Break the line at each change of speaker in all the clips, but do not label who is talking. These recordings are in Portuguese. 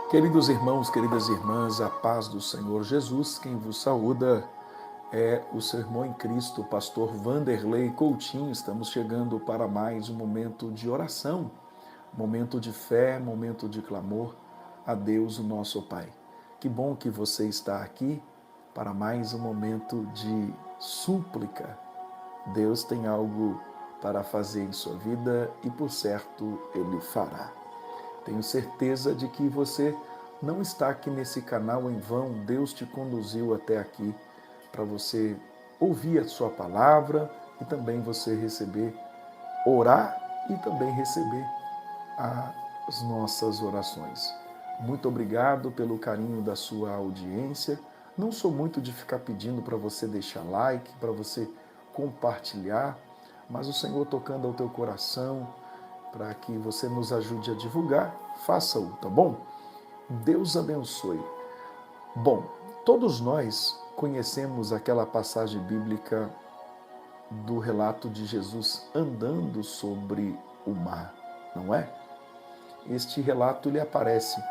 Queridos irmãos, queridas irmãs, a paz do Senhor Jesus, quem vos saúda é o seu irmão em Cristo, pastor Vanderlei Coutinho. Estamos chegando para mais um momento de oração, momento de fé, momento de clamor a Deus, o nosso Pai. Que bom que você está aqui para mais um momento de súplica. Deus tem algo para fazer em sua vida e, por certo, Ele fará. Tenho certeza de que você não está aqui nesse canal em vão. Deus te conduziu até aqui para você ouvir a sua palavra e também você receber, orar e também receber as nossas orações. Muito obrigado pelo carinho da sua audiência. Não sou muito de ficar pedindo para você deixar like, para você compartilhar, mas o Senhor tocando ao teu coração, para que você nos ajude a divulgar, faça-o, tá bom? Deus abençoe. Bom, todos nós conhecemos aquela passagem bíblica do relato de Jesus andando sobre o mar, não é? Este relato ele aparece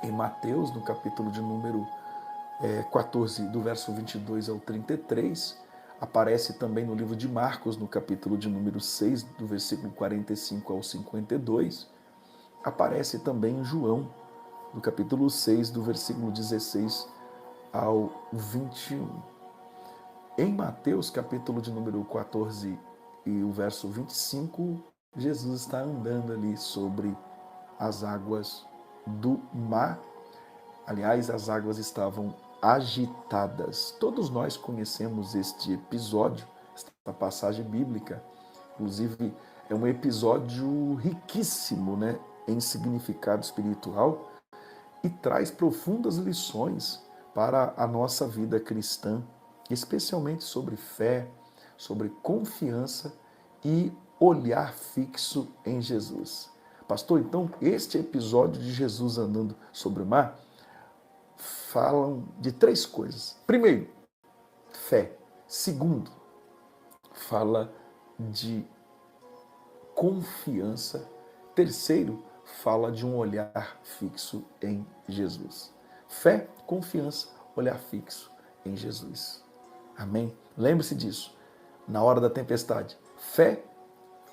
em Mateus, no capítulo de número 14, do verso 22 ao 33, aparece também no livro de Marcos, no capítulo de número 6, do versículo 45 ao 52, aparece também em João, no capítulo 6, do versículo 16 ao 21. Em Mateus, capítulo de número 14 e o verso 25, Jesus está andando ali sobre as águas do mar. Aliás, as águas estavam agitadas. Todos nós conhecemos este episódio, esta passagem bíblica. Inclusive, é um episódio riquíssimo, né, em significado espiritual e traz profundas lições para a nossa vida cristã, especialmente sobre fé, sobre confiança e olhar fixo em Jesus. Pastor, então, este episódio de Jesus andando sobre o mar falam de três coisas. Primeiro, fé. Segundo, fala de confiança. Terceiro, fala de um olhar fixo em Jesus. Fé, confiança, olhar fixo em Jesus. Amém? Lembre-se disso. Na hora da tempestade, fé,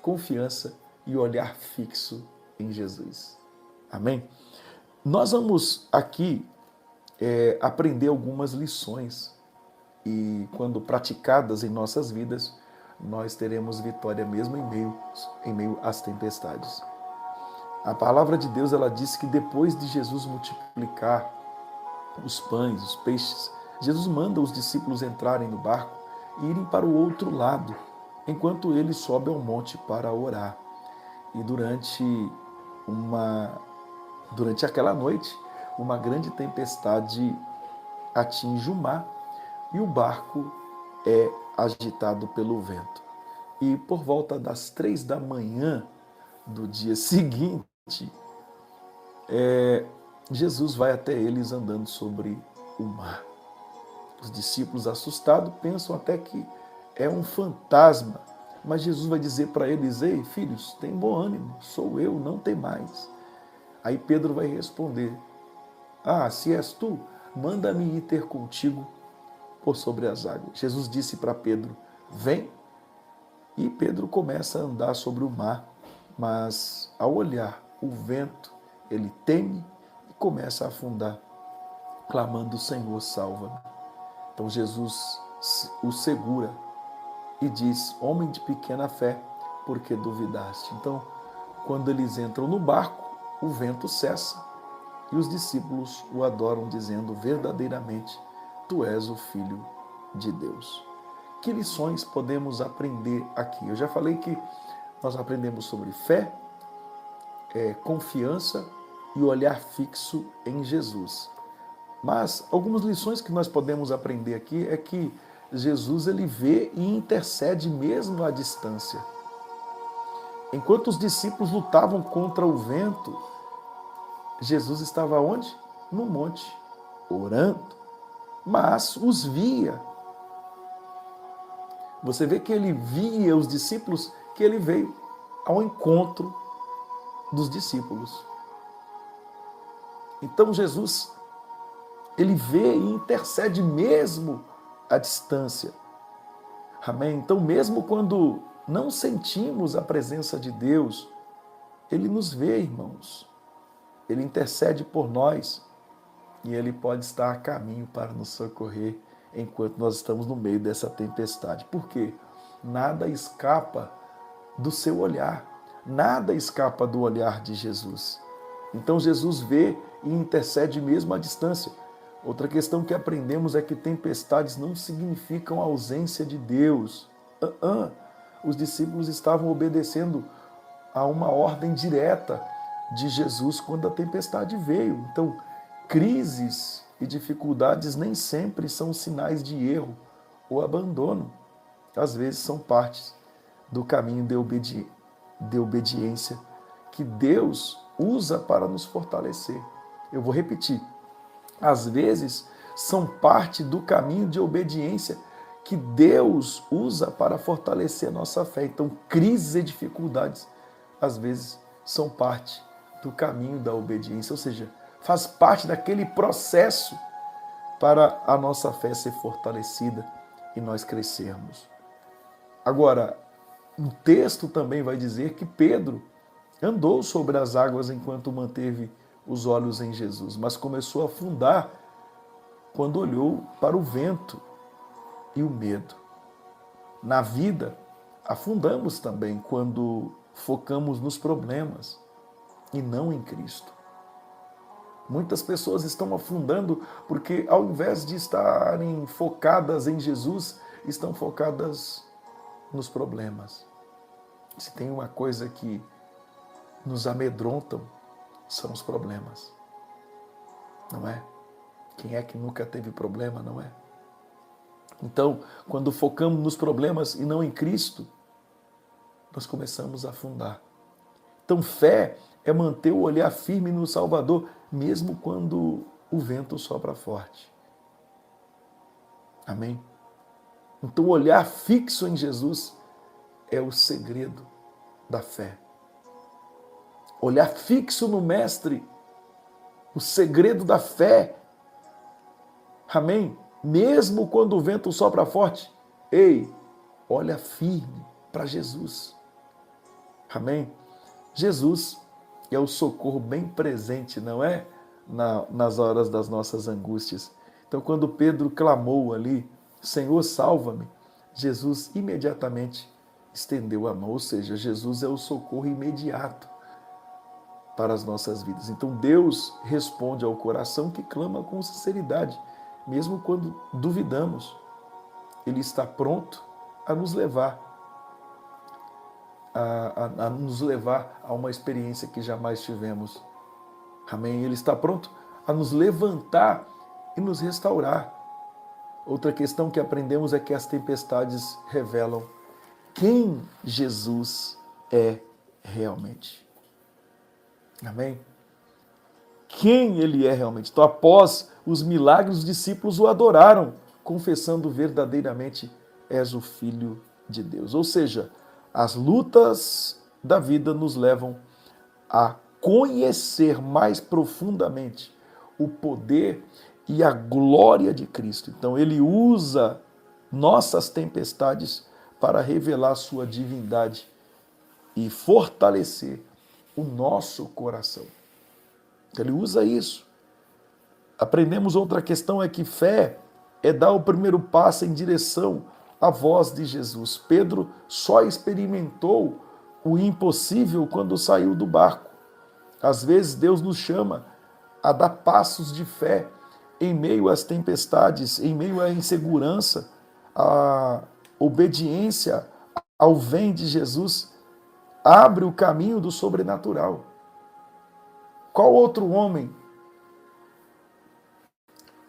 confiança e olhar fixo em Jesus. Amém? Nós vamos aqui aprender algumas lições e quando praticadas em nossas vidas, nós teremos vitória mesmo em meio às tempestades. A palavra de Deus, ela diz que depois de Jesus multiplicar os pães, os peixes, Jesus manda os discípulos entrarem no barco e irem para o outro lado, enquanto ele sobe ao monte para orar. E durante aquela noite, uma grande tempestade atinge o mar e o barco é agitado pelo vento. E por volta das 3 da manhã do dia seguinte, Jesus vai até eles andando sobre o mar. Os discípulos, assustados, pensam até que é um fantasma, mas Jesus vai dizer para eles: ei, filhos, tem bom ânimo, sou eu, não tem mais. Aí Pedro vai responder: ah, se és tu, manda-me ir ter contigo por sobre as águas. Jesus disse para Pedro: vem. E Pedro começa a andar sobre o mar, mas ao olhar o vento, ele teme e começa a afundar, clamando: Senhor, salva-me. Então Jesus o segura e diz: homem de pequena fé, por que duvidaste? Então, quando eles entram no barco, o vento cessa e os discípulos o adoram, dizendo: verdadeiramente, tu és o Filho de Deus. Que lições podemos aprender aqui? Eu já falei que nós aprendemos sobre fé, confiança e olhar fixo em Jesus. Mas algumas lições que nós podemos aprender aqui é que Jesus ele vê e intercede mesmo à distância. Enquanto os discípulos lutavam contra o vento, Jesus estava onde? No monte, orando, mas os via. Você vê que ele via os discípulos, que ele veio ao encontro dos discípulos. Então Jesus, ele vê e intercede mesmo à distância. Amém? Então mesmo quando não sentimos a presença de Deus, ele nos vê, irmãos. Ele intercede por nós e ele pode estar a caminho para nos socorrer enquanto nós estamos no meio dessa tempestade. Por quê? Nada escapa do seu olhar, nada escapa do olhar de Jesus. Então Jesus vê e intercede mesmo à distância. Outra questão que aprendemos é que tempestades não significam ausência de Deus. Os discípulos estavam obedecendo a uma ordem direta de Jesus quando a tempestade veio. Então, crises e dificuldades nem sempre são sinais de erro ou abandono. Às vezes são partes do caminho de obediência que Deus usa para nos fortalecer. Eu vou repetir. Às vezes são parte do caminho de obediência que Deus usa para fortalecer a nossa fé. Então, crises e dificuldades, às vezes, são parte do caminho da obediência, ou seja, faz parte daquele processo para a nossa fé ser fortalecida e nós crescermos. Agora, o texto também vai dizer que Pedro andou sobre as águas enquanto manteve os olhos em Jesus, mas começou a afundar quando olhou para o vento e o medo. Na vida, afundamos também quando focamos nos problemas e não em Cristo. Muitas pessoas estão afundando porque, ao invés de estarem focadas em Jesus, estão focadas nos problemas. Se tem uma coisa que nos amedrontam, são os problemas. Não é? Quem é que nunca teve problema, não é? Então, quando focamos nos problemas e não em Cristo, nós começamos a afundar. Então, fé é manter o olhar firme no Salvador, mesmo quando o vento sopra forte. Amém? Então, o olhar fixo em Jesus é o segredo da fé. Olhar fixo no Mestre, o segredo da fé. Amém? Mesmo quando o vento sopra forte, ei, olha firme para Jesus. Amém? Jesus é o socorro bem presente, não é? Nas horas das nossas angústias. Então, quando Pedro clamou ali, Senhor, salva-me, Jesus imediatamente estendeu a mão, ou seja, Jesus é o socorro imediato para as nossas vidas. Então, Deus responde ao coração que clama com sinceridade, mesmo quando duvidamos. Ele está pronto a nos levar, a nos levar a uma experiência que jamais tivemos. Amém? Ele está pronto a nos levantar e nos restaurar. Outra questão que aprendemos é que as tempestades revelam quem Jesus é realmente. Amém? Quem ele é realmente. Então, após os milagres, os discípulos o adoraram, confessando verdadeiramente: és o Filho de Deus. Ou seja, as lutas da vida nos levam a conhecer mais profundamente o poder e a glória de Cristo. Então, ele usa nossas tempestades para revelar sua divindade e fortalecer o nosso coração. Ele usa isso. Aprendemos outra questão, é que fé é dar o primeiro passo em direção à voz de Jesus. Pedro só experimentou o impossível quando saiu do barco. Às vezes Deus nos chama a dar passos de fé em meio às tempestades, em meio à insegurança, à obediência ao vem de Jesus, abre o caminho do sobrenatural. Qual outro homem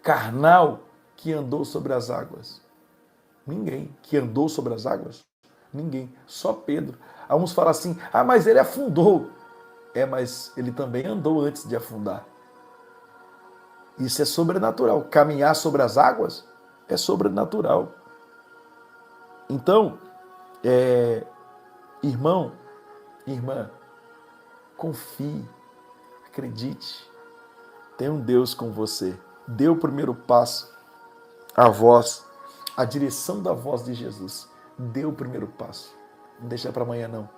carnal que andou sobre as águas? Ninguém. Que andou sobre as águas? Ninguém. Só Pedro. Alguns falam assim, mas ele afundou. Mas ele também andou antes de afundar. Isso é sobrenatural. Caminhar sobre as águas é sobrenatural. Então, irmão, irmã, confie, acredite. Tem um Deus com você. Dê o primeiro passo. A voz, a direção da voz de Jesus. Dê o primeiro passo. Não deixa para amanhã, não.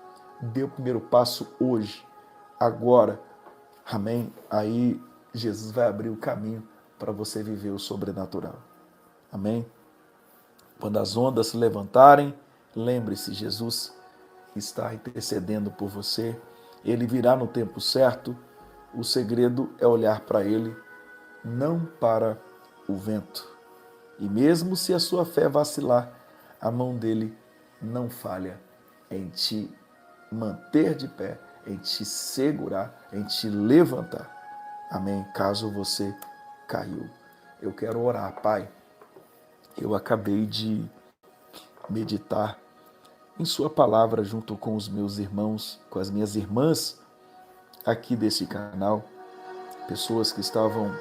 Dê o primeiro passo hoje, agora. Amém? Aí Jesus vai abrir o caminho para você viver o sobrenatural. Amém? Quando as ondas se levantarem, lembre-se, Jesus está intercedendo por você. Ele virá no tempo certo. O segredo é olhar para Ele, não para o vento. E mesmo se a sua fé vacilar, a mão dele não falha em te manter de pé, em te segurar, em te levantar. Amém? Caso você caiu. Eu quero orar, Pai. Eu acabei de meditar em sua palavra junto com os meus irmãos, com as minhas irmãs aqui desse canal, pessoas que estavam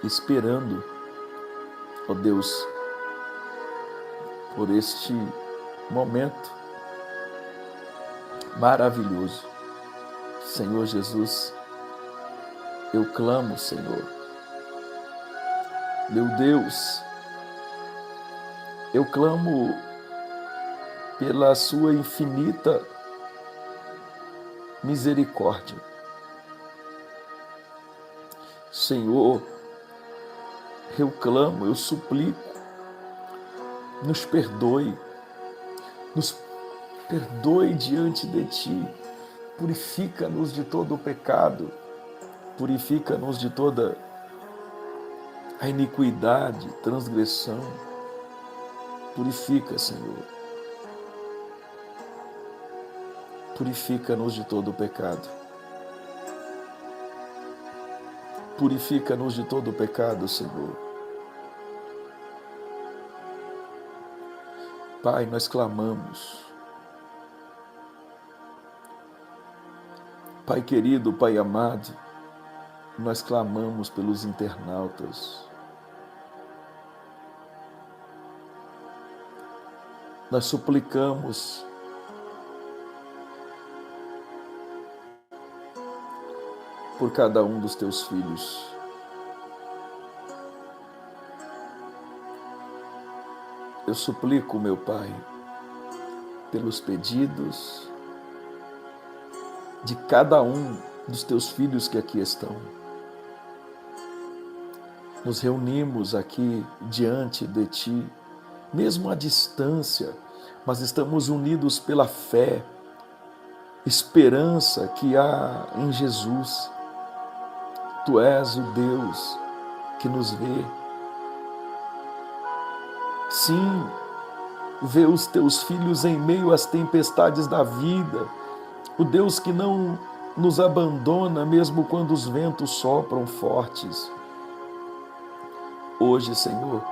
esperando, ó Deus, por este momento maravilhoso. Senhor Jesus, eu clamo, Senhor, meu Deus, eu clamo pela sua infinita misericórdia. Senhor, eu clamo, eu suplico, nos perdoe diante de Ti, purifica-nos de todo o pecado, purifica-nos de toda a iniquidade, transgressão, purifica, Senhor, purifica-nos de todo o pecado, purifica-nos de todo o pecado, Senhor. Pai, nós clamamos. Pai querido, Pai amado, nós clamamos pelos internautas. Nós suplicamos por cada um dos teus filhos. Eu suplico, meu Pai, pelos pedidos de cada um dos teus filhos que aqui estão. Nos reunimos aqui diante de Ti, mesmo à distância, mas estamos unidos pela fé, esperança que há em Jesus. Tu és o Deus que nos vê. Sim, vê os teus filhos em meio às tempestades da vida, o Deus que não nos abandona mesmo quando os ventos sopram fortes. Hoje, Senhor,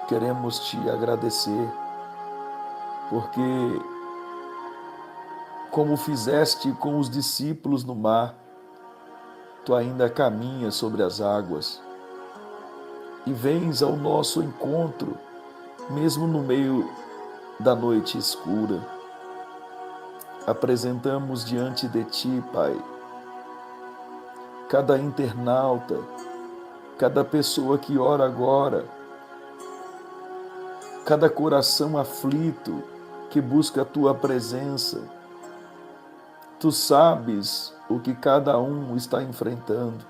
queremos Te agradecer, porque como fizeste com os discípulos no mar, Tu ainda caminhas sobre as águas e vens ao nosso encontro, mesmo no meio da noite escura. Apresentamos diante de Ti, Pai, cada internauta, cada pessoa que ora agora, cada coração aflito que busca a Tua presença. Tu sabes o que cada um está enfrentando.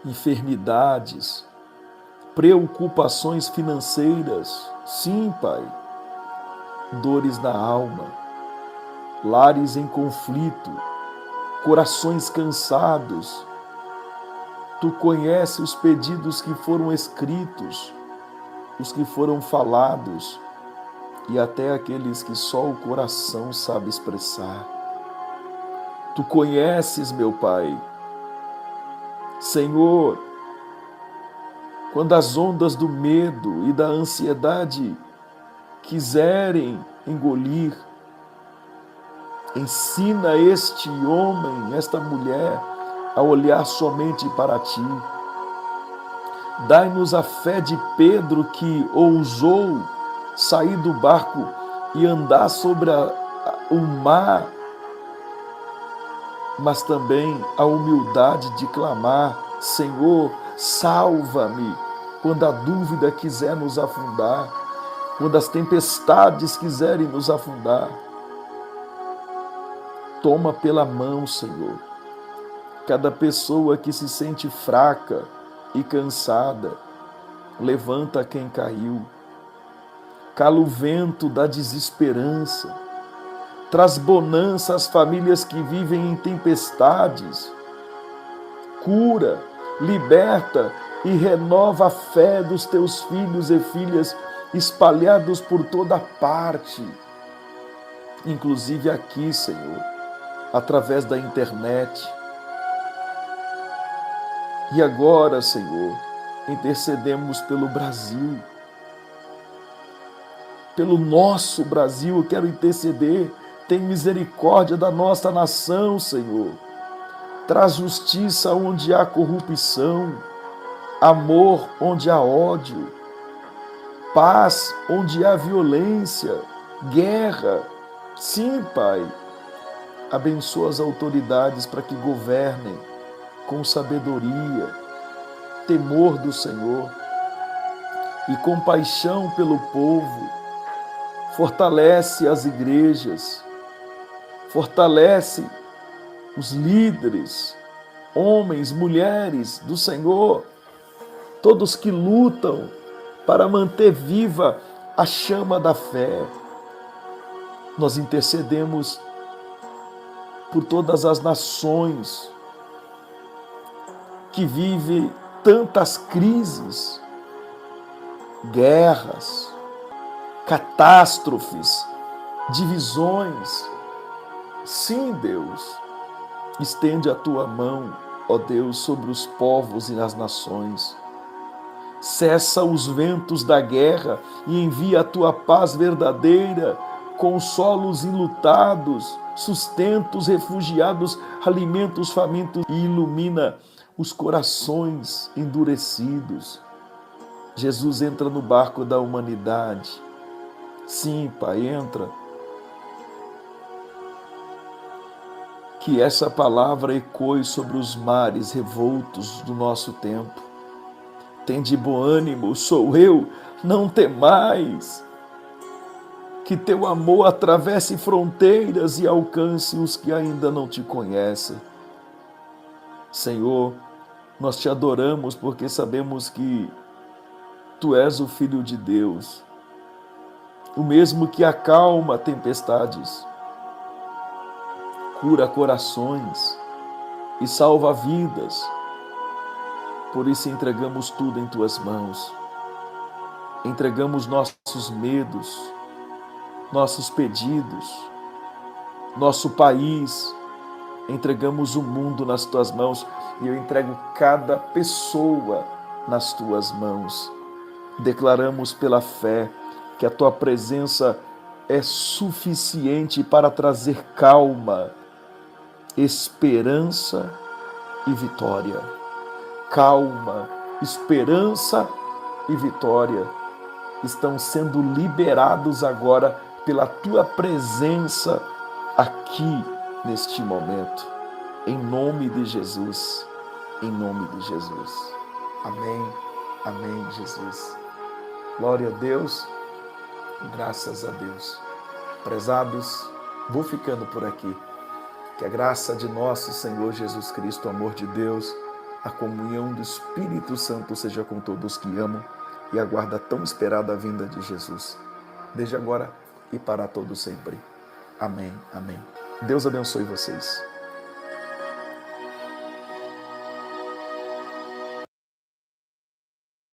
Enfermidades, preocupações financeiras, sim, Pai, dores na alma, lares em conflito, corações cansados. Tu conheces os pedidos que foram escritos, os que foram falados e até aqueles que só o coração sabe expressar. Tu conheces, meu Pai. Senhor, quando as ondas do medo e da ansiedade quiserem engolir, ensina este homem, esta mulher, a olhar somente para Ti. Dai-nos a fé de Pedro, que ousou sair do barco e andar sobre o mar, mas também a humildade de clamar: Senhor, salva-me, quando a dúvida quiser nos afundar, quando as tempestades quiserem nos afundar. Toma pela mão, Senhor, cada pessoa que se sente fraca e cansada. Levanta quem caiu. Cala o vento da desesperança. Traz bonança às famílias que vivem em tempestades. Cura, liberta e renova a fé dos teus filhos e filhas espalhados por toda parte, inclusive aqui, Senhor, através da internet. E agora, Senhor, intercedemos pelo Brasil, pelo nosso Brasil. Eu quero interceder. Tem misericórdia da nossa nação, Senhor. Traz justiça onde há corrupção, amor onde há ódio, paz onde há violência, guerra. Sim, Pai. Abençoa as autoridades para que governem com sabedoria, temor do Senhor e compaixão pelo povo. Fortalece as igrejas, fortalece os líderes, homens, mulheres do Senhor, todos que lutam para manter viva a chama da fé. Nós intercedemos por todas as nações que vivem tantas crises, guerras, catástrofes, divisões. Sim, Deus, estende a tua mão, ó Deus, sobre os povos e as nações. Cessa os ventos da guerra e envia a tua paz verdadeira, consola os enlutados, sustenta os refugiados, alimenta os famintos e ilumina os corações endurecidos. Jesus entra no barco da humanidade. Sim, Pai, entra. Que essa palavra ecoe sobre os mares revoltos do nosso tempo. Tende bom ânimo, sou eu, não temais. Que teu amor atravesse fronteiras e alcance os que ainda não te conhecem. Senhor, nós te adoramos porque sabemos que tu és o Filho de Deus, o mesmo que acalma tempestades, cura corações e salva vidas. Por isso entregamos tudo em tuas mãos. Entregamos nossos medos, nossos pedidos, nosso país. Entregamos o mundo nas tuas mãos e eu entrego cada pessoa nas tuas mãos. Declaramos pela fé que a tua presença é suficiente para trazer calma, esperança e vitória. Calma, esperança e vitória estão sendo liberados agora pela tua presença aqui neste momento. Em nome de Jesus. Em nome de Jesus. Amém. Amém, Jesus. Glória a Deus. Graças a Deus. Prezados, vou ficando por aqui. Que a graça de nosso Senhor Jesus Cristo, o amor de Deus, a comunhão do Espírito Santo seja com todos que amam e aguarda a tão esperada vinda de Jesus, desde agora e para todo sempre. Amém, amém. Deus abençoe vocês.